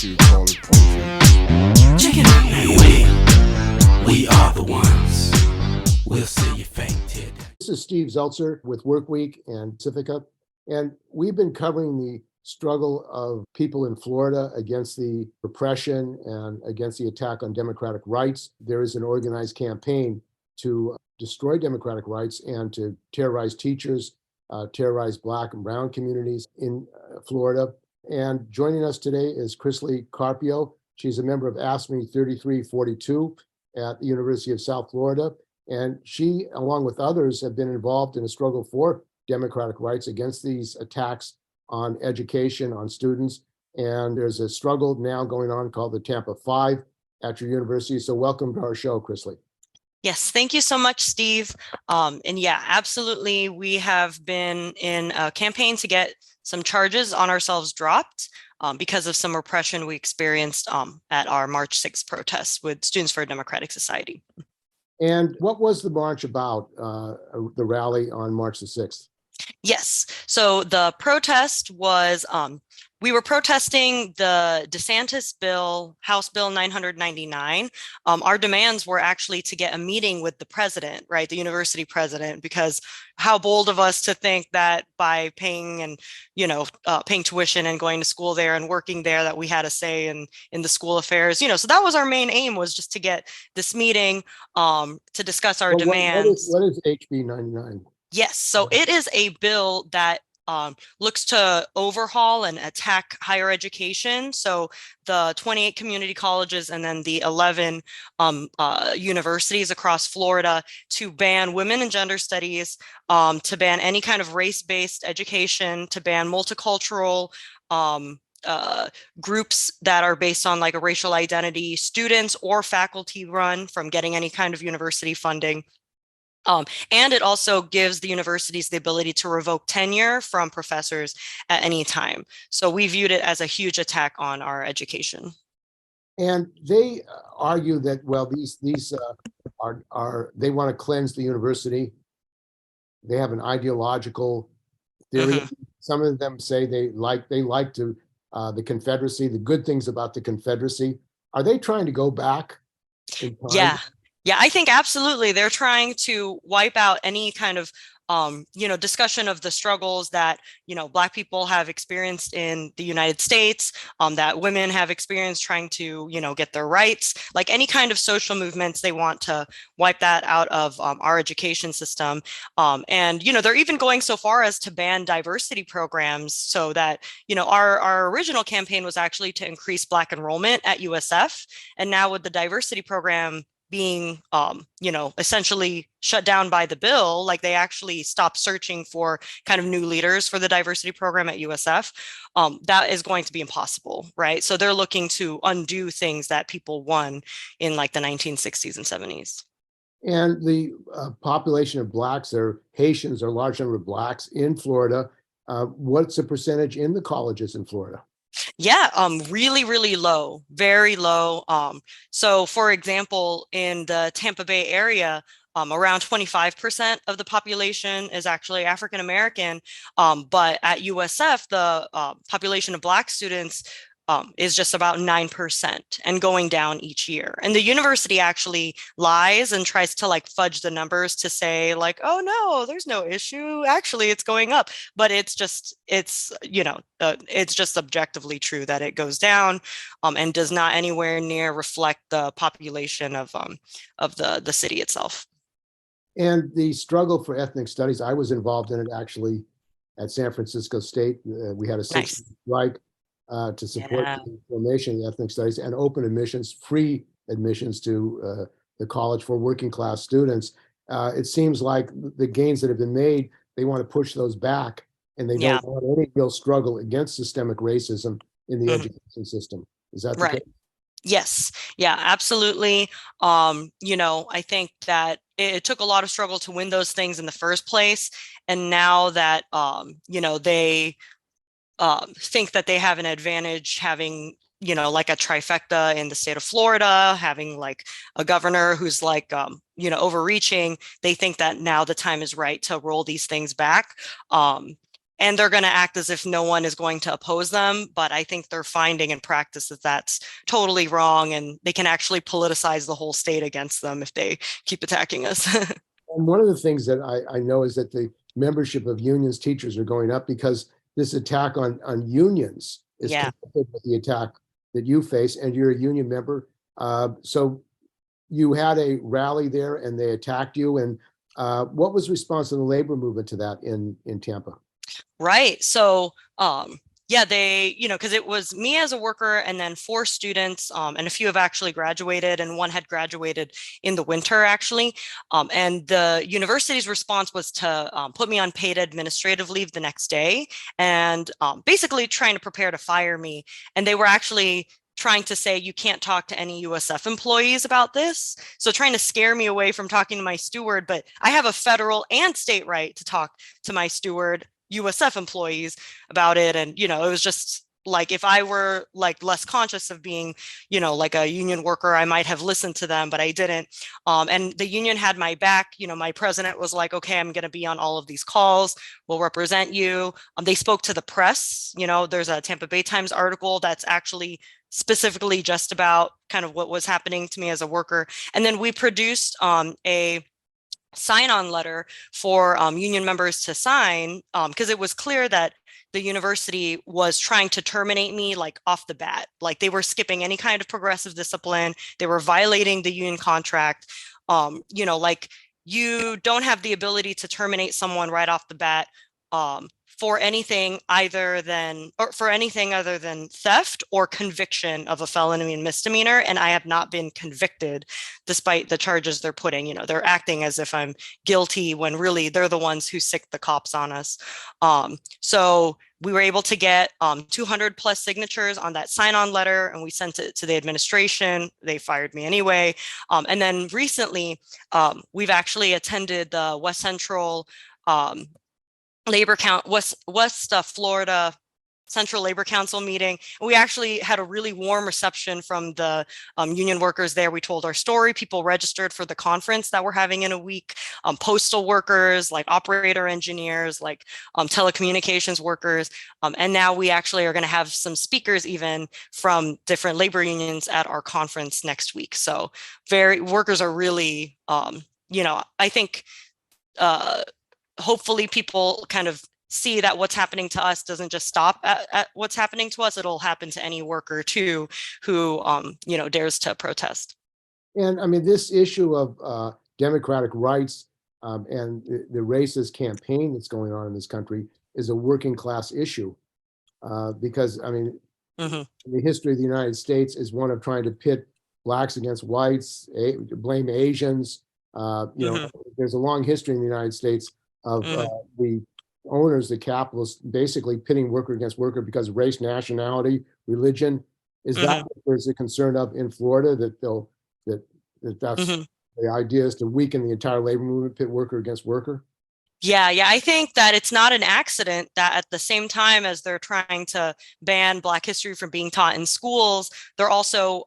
you call it perfect. Check it out. Hey, we are the ones. We'll see you fainted. This is Steve Zeltzer with Workweek and Pacifica, and we've been covering the struggle of people in Florida against the repression and against the attack on democratic rights. There is an organized campaign to destroy democratic rights and to terrorize teachers, terrorize Black and Brown communities in Florida. And joining us today is Chrisley Carpio. She's a member of AFSCME3342 at the University of South Florida. And she, along with others, have been involved in a struggle for democratic rights against these attacks on education, on students. And there's a struggle now going on called the Tampa 5 at your university. So welcome to our show, Chrisley. Yes, thank you so much, Steve. And yeah, absolutely. We have been in a campaign to get some charges on ourselves dropped because of some repression we experienced at our March 6th protests with Students for a Democratic Society. And what was the march about, the rally on March the 6th? Yes, so the protest was, we were protesting the DeSantis bill, House Bill 999. Our demands were actually to get a meeting with the president, right, the university president, because how bold of us to think that by paying and, paying tuition and going to school there and working there, that we had a say in the school affairs, so that was our main aim, was just to get this meeting to discuss our demands. What is HB 99? Yes, so it is a bill that looks to overhaul and attack higher education. So the 28 community colleges and then the 11 universities across Florida to ban women and gender studies, to ban any kind of race-based education, to ban multicultural groups that are based on like a racial identity, students or faculty run from getting any kind of university funding. And it also gives the universities the ability to revoke tenure from professors at any time. So we viewed it as a huge attack on our education. And they argue that, well, these are they want to cleanse the university. They have an ideological theory. Mm-hmm. Some of them say they like to the Confederacy, the good things about the Confederacy. Are they trying to go back in time? Yeah, I think absolutely. They're trying to wipe out any kind of, discussion of the struggles that, Black people have experienced in the United States, that women have experienced trying to, get their rights, like any kind of social movements. They want to wipe that out of our education system. And, they're even going so far as to ban diversity programs so that, our original campaign was actually to increase Black enrollment at USF. And now with the diversity program being, essentially shut down by the bill, like they actually stopped searching for kind of new leaders for the diversity program at USF, that is going to be impossible, right? So they're looking to undo things that people won in like the 1960s and 70s. And the population of Blacks, or Haitians, are a large number of Blacks in Florida. What's the percentage in the colleges in Florida? Yeah, really, really low, very low. So for example, in the Tampa Bay area, around 25% of the population is actually African American. But at USF, the population of Black students is just about 9% and going down each year. And the university actually lies and tries to like fudge the numbers to say like, oh no, there's no issue. Actually, it's going up. But it's just objectively true that it goes down and does not anywhere near reflect the population of the city itself. And the struggle for ethnic studies, I was involved in it actually at San Francisco State. We had a 6-week strike to support the formation of ethnic studies and open admissions, free admissions to the college for working class students. It seems like the gains that have been made, they want to push those back, and they don't want any real struggle against systemic racism in the education system. Is that the case? Yes. Yeah, absolutely. I think that it took a lot of struggle to win those things in the first place. And now that, they think that they have an advantage having, like a trifecta in the state of Florida, having like a governor who's like, overreaching, they think that now the time is right to roll these things back. and they're going to act as if no one is going to oppose them. But I think they're finding in practice that that's totally wrong, and they can actually politicize the whole state against them if they keep attacking us. And one of the things that I know is that the membership of unions, teachers are going up because this attack on unions is connected with the attack that you face, and you're a union member. So you had a rally there and they attacked you. And what was the response of the labor movement to that in Tampa? Right. So, yeah, they, because it was me as a worker and then 4 students, and a few have actually graduated, and one had graduated in the winter, actually. And the university's response was to put me on paid administrative leave the next day, and basically trying to prepare to fire me. And they were actually trying to say you can't talk to any USF employees about this. So trying to scare me away from talking to my steward, but I have a federal and state right to talk to my steward, USF employees, about it. And, it was just like, if I were like less conscious of being, like a union worker, I might have listened to them, but I didn't. And the union had my back. My president was like, okay, I'm going to be on all of these calls. We'll represent you. They spoke to the press. There's a Tampa Bay Times article that's actually specifically just about kind of what was happening to me as a worker. And then we produced a sign-on letter for union members to sign, because it was clear that the university was trying to terminate me like off the bat. Like they were skipping any kind of progressive discipline. They were violating the union contract. Like you don't have the ability to terminate someone right off the bat for anything other than theft or conviction of a felony and misdemeanor. And I have not been convicted despite the charges they're putting. They're acting as if I'm guilty when really they're the ones who sicked the cops on us. So we were able to get 200 plus signatures on that sign-on letter, and we sent it to the administration. They fired me anyway. And then recently, we've actually attended the West Central West Florida Central Labor Council meeting. We actually had a really warm reception from the union workers there. We told our story. People registered for the conference that we're having in a week. Postal workers, like operator engineers, like telecommunications workers. And now we actually are going to have some speakers even from different labor unions at our conference next week. So workers are really, I think, hopefully people kind of see that what's happening to us doesn't just stop at what's happening to us. It'll happen to any worker too who, dares to protest. And I mean, this issue of democratic rights and the racist campaign that's going on in this country is a working class issue because, I mean, the history of the United States is one of trying to pit blacks against whites, blame Asians. There's a long history in the United States of the owners, the capitalists, basically pitting worker against worker because of race, nationality, religion. Is that what there's a concern of in Florida, that's the idea is to weaken the entire labor movement, pit worker against worker? Yeah, I think that it's not an accident that at the same time as they're trying to ban Black history from being taught in schools, they're also,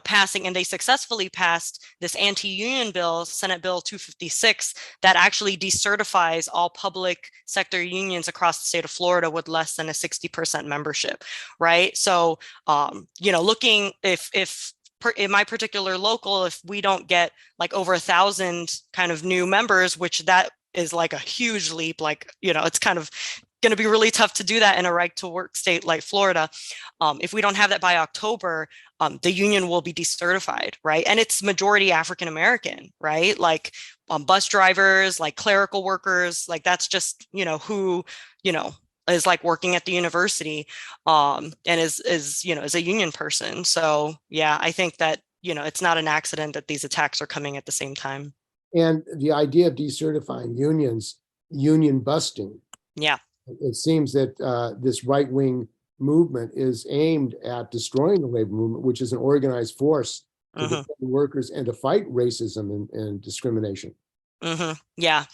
passing, and they successfully passed this anti-union bill, Senate Bill 256, that actually decertifies all public sector unions across the state of Florida with less than a 60% membership, right? So, looking if in my particular local, if we don't get like over 1,000 kind of new members, which that is like a huge leap, like, it's kind of going to be really tough to do that in a right to work state like Florida. If we don't have that by October, the union will be decertified, right? And it's majority African-American, right? Like bus drivers, like clerical workers, like that's just, who, is like working at the university and is a union person. So yeah, I think that, it's not an accident that these attacks are coming at the same time. And the idea of decertifying unions, union busting. Yeah. It seems that this right-wing movement is aimed at destroying the labor movement, which is an organized force to defend workers and to fight racism and discrimination. Yeah,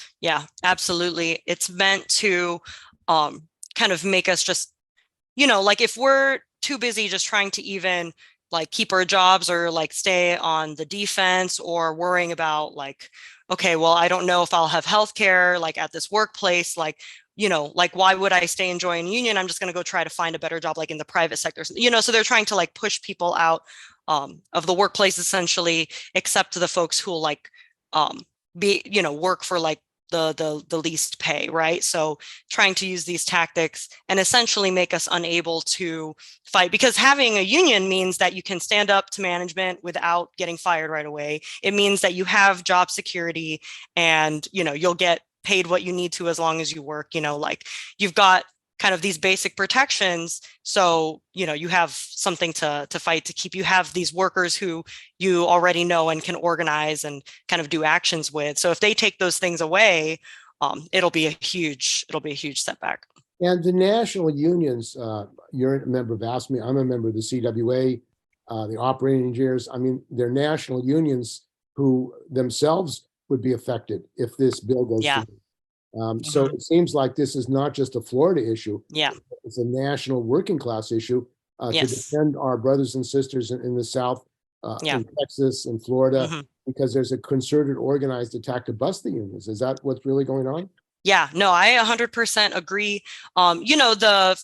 absolutely. It's meant to kind of make us just, like if we're too busy just trying to even like keep our jobs or like stay on the defense or worrying about like, okay, well, I don't know if I'll have healthcare like at this workplace, like like, why would I stay and join a union? I'm just going to go try to find a better job, like in the private sector, so they're trying to like push people out of the workplace, essentially, except to the folks who like work for like the least pay, right? So trying to use these tactics and essentially make us unable to fight, because having a union means that you can stand up to management without getting fired right away. It means that you have job security, and you'll get paid what you need to as long as you work. Like, you've got kind of these basic protections, so you have something to fight to keep. You have these workers who you already know and can organize and kind of do actions with. So if they take those things away, it'll be a huge setback. And the national unions, you're a member of AFSCME, I'm a member of the CWA, the operating engineers. I mean, they're national unions who themselves would be affected if this bill goes through. So it seems like this is not just a Florida issue. Yeah. It's a national working class issue to Yes. defend our brothers and sisters in the South, in Texas and Florida, because there's a concerted, organized attack to bust the unions. Is that what's really going on? Yeah, no, I 100% agree. The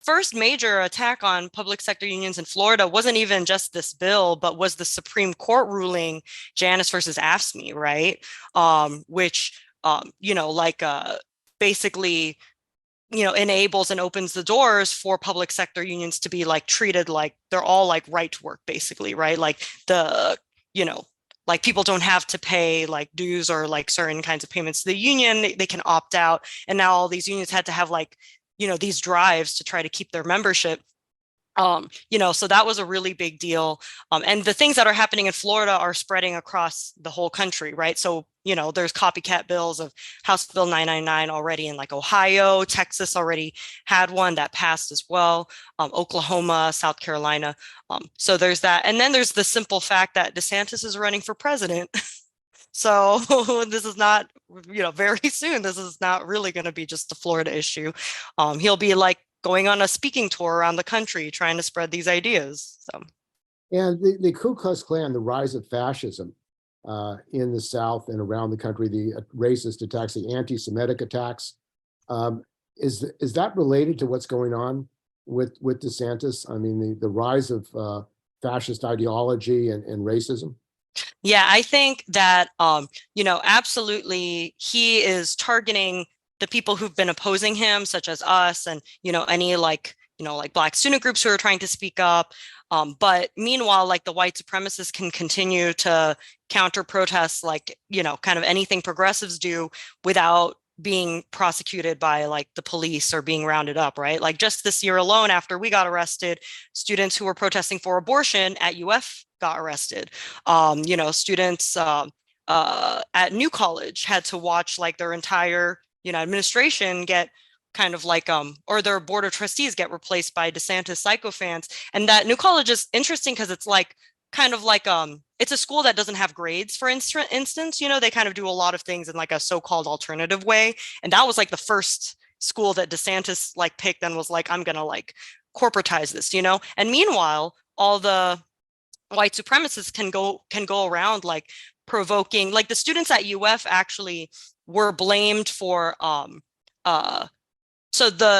first major attack on public sector unions in Florida wasn't even just this bill, but was the Supreme Court ruling Janus versus AFSCME, right? Which basically, enables and opens the doors for public sector unions to be like treated like they're all like right to work, basically, right? Like like people don't have to pay like dues or like certain kinds of payments to the union. They can opt out. And now all these unions had to have like, these drives to try to keep their membership. So that was a really big deal. And the things that are happening in Florida are spreading across the whole country, right? So, there's copycat bills of House Bill 999 already in like Ohio. Texas already had one that passed as well. Oklahoma, South Carolina. So there's that. And then there's the simple fact that DeSantis is running for president. So this is not, very soon, this is not really going to be just a Florida issue. He'll be like going on a speaking tour around the country, trying to spread these ideas. So, and the Ku Klux Klan, the rise of fascism in the South and around the country, the racist attacks, the anti-Semitic attacks, is that related to what's going on with DeSantis? I mean, the rise of fascist ideology and racism. Yeah, I think that absolutely, he is targeting the people who've been opposing him, such as us, and any like Black student groups who are trying to speak up. But meanwhile, like, the white supremacists can continue to counter protests, like kind of anything progressives do, without being prosecuted by like the police or being rounded up, right? Like, just this year alone, after we got arrested, students who were protesting for abortion at UF got arrested. Students at New College had to watch like their entire administration get kind of like or their board of trustees get replaced by DeSantis sycophants. And that New College is interesting because it's like kind of like it's a school that doesn't have grades, for instance. They kind of do a lot of things in like a so-called alternative way, and that was like the first school that DeSantis like picked and was like, I'm gonna like corporatize this. And meanwhile, all the white supremacists can go around like provoking, like the students at UF actually were blamed for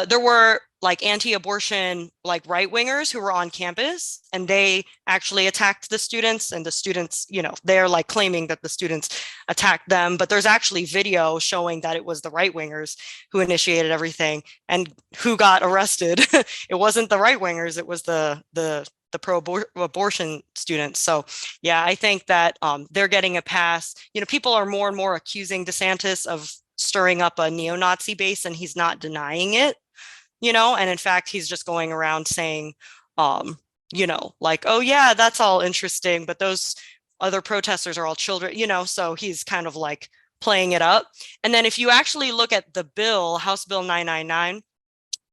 there were like anti-abortion like right-wingers who were on campus, and they actually attacked the students, and the students, they're like claiming that the students attacked them, but there's actually video showing that it was the right-wingers who initiated everything and who got arrested. It wasn't the right-wingers, it was the pro-abortion students. So yeah, I think that they're getting a pass. People are more and more accusing DeSantis of stirring up a neo-Nazi base, and he's not denying it, and in fact, he's just going around saying, like, oh yeah, that's all interesting, but those other protesters are all children, so he's kind of like playing it up. And then if you actually look at the bill, House Bill 999,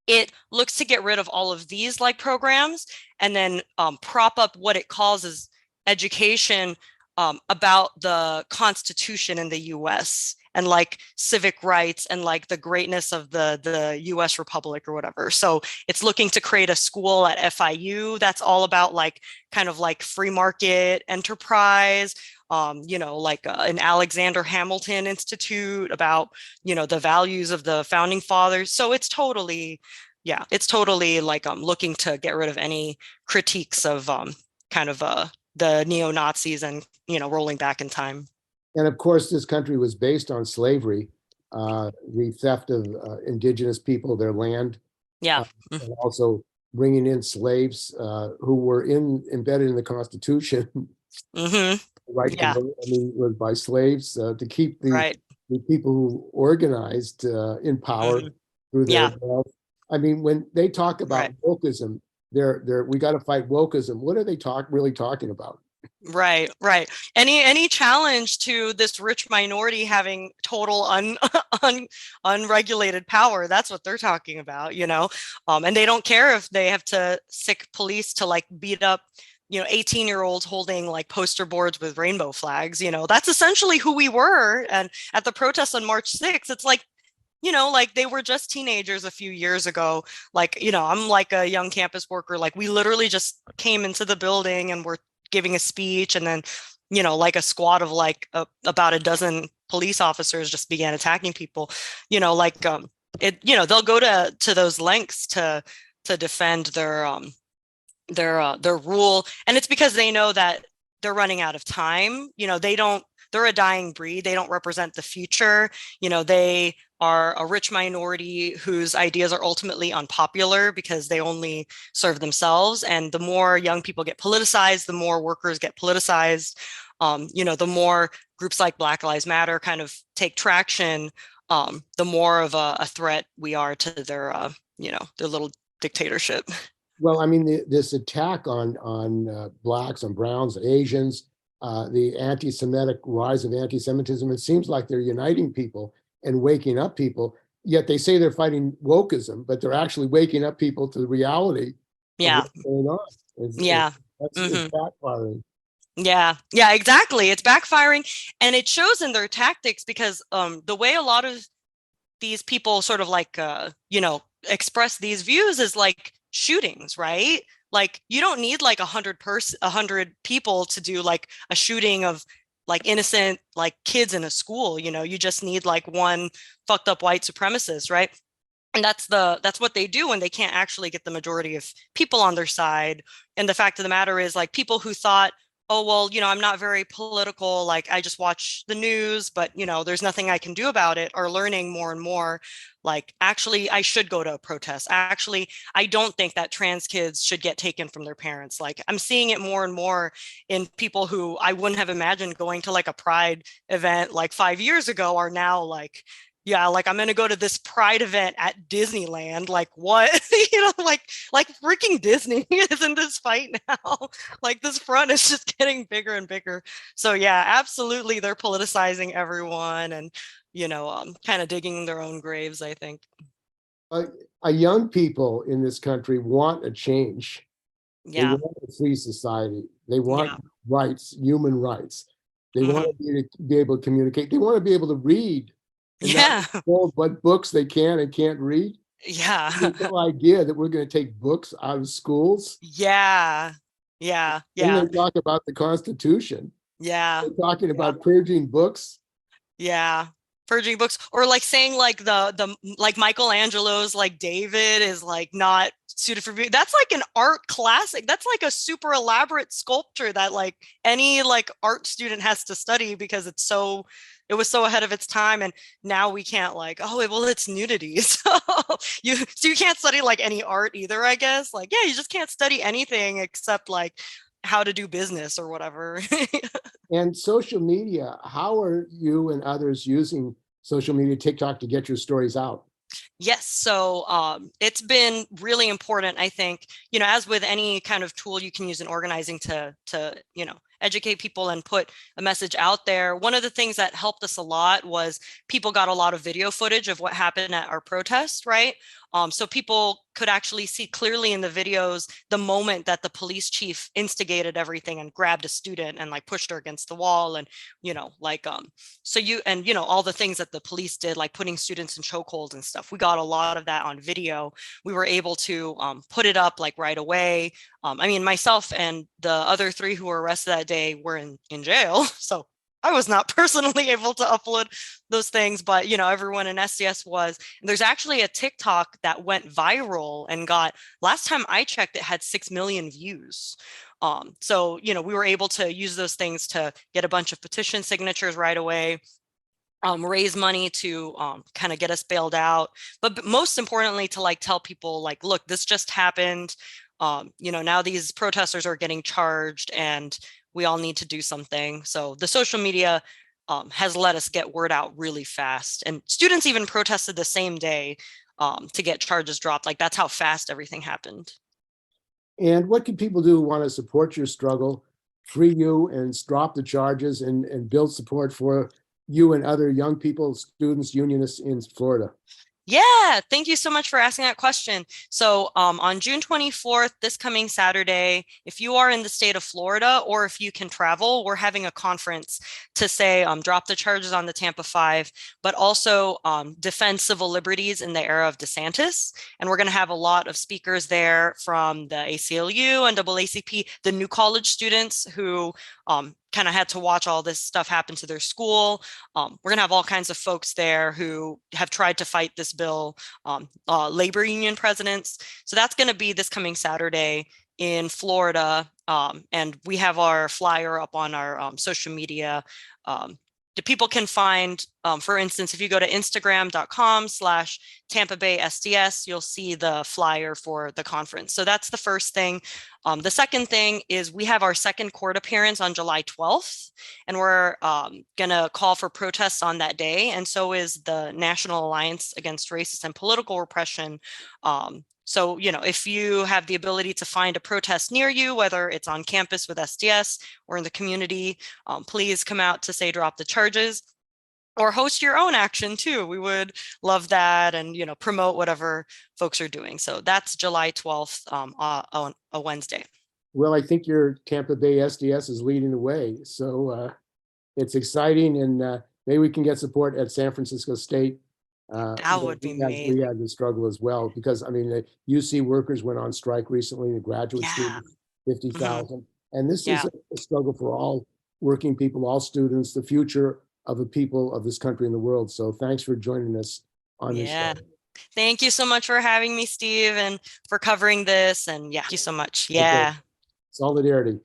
it looks to get rid of all of these like programs and then prop up what it calls as education about the Constitution in the US and like civic rights and like the greatness of the US Republic or whatever. So it's looking to create a school at FIU that's all about like kind of like free market enterprise, like an Alexander Hamilton Institute about, the values of the founding fathers. So it's totally, it's totally like looking to get rid of any critiques of the neo-Nazis and, rolling back in time. And of course, this country was based on slavery, the theft of indigenous people, their land, Yeah. and also bringing in slaves who were embedded in the Constitution. Mm-hmm. Right to Yeah. vote, was by slaves to keep the Right. people who organized in power through their Yeah. wealth. I mean, when they talk about wokeism, we got to fight wokeism. What are they really talking about? Right. Any challenge to this rich minority having total unregulated power, that's what they're talking about, and they don't care if they have to sick police to like beat up 18-year-olds holding like poster boards with rainbow flags. That's essentially who we were. And at the protests on March 6th, it's like, like they were just teenagers a few years ago. Like, I'm like a young campus worker. Like we literally just came into the building and were giving a speech, and then, like a squad of like about a dozen police officers just began attacking people. They'll go to those lengths to defend their rule, and it's because they know that they're running out of time. They're a dying breed. They don't represent the future. They are a rich minority whose ideas are ultimately unpopular because they only serve themselves. And the more young people get politicized, the more workers get politicized, the more groups like Black Lives Matter kind of take traction, the more of a threat we are to their little dictatorship. Well, I mean, this attack on Blacks, on Browns, Asians, the anti-Semitic rise of anti-Semitism, it seems like they're uniting people and waking up people, yet they say they're fighting wokeism, but they're actually waking up people to the reality of what's going on. It's backfiring. Yeah, exactly. It's backfiring, and it shows in their tactics because the way a lot of these people sort of like, express these views is like shootings, right? Like you don't need like 100 people to do like a shooting of like innocent like kids in a school. You just need like one fucked up white supremacist, right? And that's what they do when they can't actually get the majority of people on their side. And the fact of the matter is, like, people who thought, oh, well, I'm not very political, like I just watch the news, but there's nothing I can do about it, are learning more and more, like, actually, I should go to a protest. Actually, I don't think that trans kids should get taken from their parents. Like, I'm seeing it more and more in people who I wouldn't have imagined going to like a Pride event like 5 years ago are now like, yeah, like I'm going to go to this Pride event at Disneyland. Like what? like freaking Disney is in this fight now. Like this front is just getting bigger and bigger. So yeah, absolutely. They're politicizing everyone and, kind of digging their own graves, I think. Young people in this country want a change. Yeah. They want a free society. They want rights, human rights. They want to be able to communicate. They want to be able to read. And told what books they can and can't read. Yeah. There's no idea that we're going to take books out of schools. Yeah. And they talk about the Constitution. Yeah. They're talking about purging books. Yeah. Purging books, or like saying like the like Michelangelo's like David is like not suited for view. That's like an art classic. That's like a super elaborate sculpture that like any like art student has to study because it was so ahead of its time. And now we can't like, oh, well, it's nudity. So you can't study like any art either, I guess. Like, yeah, you just can't study anything except like how to do business or whatever. And social media, how are you and others using social media, TikTok, to get your stories out? Yes. So it's been really important, I think, as with any kind of tool you can use in organizing to educate people and put a message out there. One of the things that helped us a lot was people got a lot of video footage of what happened at our protest, right? So people could actually see clearly in the videos the moment that the police chief instigated everything and grabbed a student and like pushed her against the wall, and all the things that the police did, like putting students in chokeholds and stuff. We got a lot of that on video. We were able to put it up like right away. I mean, myself and the other 3 who were arrested that day were in jail, so I was not personally able to upload those things, but everyone in SDS was. And there's actually a TikTok that went viral and last time I checked, it had 6 million views. So we were able to use those things to get a bunch of petition signatures right away, raise money to kind of get us bailed out. But most importantly, to like tell people like, look, this just happened. Now these protesters are getting charged and we all need to do something. So the social media has let us get word out really fast. And students even protested the same day to get charges dropped. Like, that's how fast everything happened. And what can people do who want to support your struggle, free you and drop the charges and build support for you and other young people, students, unionists in Florida? Yeah, thank you so much for asking that question. So on June 24th, this coming Saturday, if you are in the state of Florida or if you can travel, we're having a conference to say drop the charges on the Tampa 5, but also defend civil liberties in the era of DeSantis. And we're going to have a lot of speakers there from the ACLU and NAACP, the new college students who kind of had to watch all this stuff happen to their school. We're going to have all kinds of folks there who have tried to fight this bill, labor union presidents. So that's going to be this coming Saturday in Florida. And we have our flyer up on our social media. The people can find, for instance, if you go to Instagram.com/Tampa Bay SDS, you'll see the flyer for the conference. So that's the first thing. The second thing is we have our second court appearance on July 12th, and we're going to call for protests on that day. And so is the National Alliance Against Racist and Political Repression. So, if you have the ability to find a protest near you, whether it's on campus with SDS or in the community, please come out to say drop the charges, or host your own action too. We would love that, and promote whatever folks are doing. So that's July 12th on a Wednesday. Well, I think your Tampa Bay SDS is leading the way. So it's exciting, and maybe we can get support at San Francisco State. That would be amazing. We had the struggle as well, because I mean, the UC workers went on strike recently, the graduate students, 50,000. And this is a struggle for all working people, all students, the future of the people of this country and the world. So thanks for joining us on this show. Thank you so much for having me, Steve, and for covering this. And thank you so much. Yeah. Okay. Solidarity.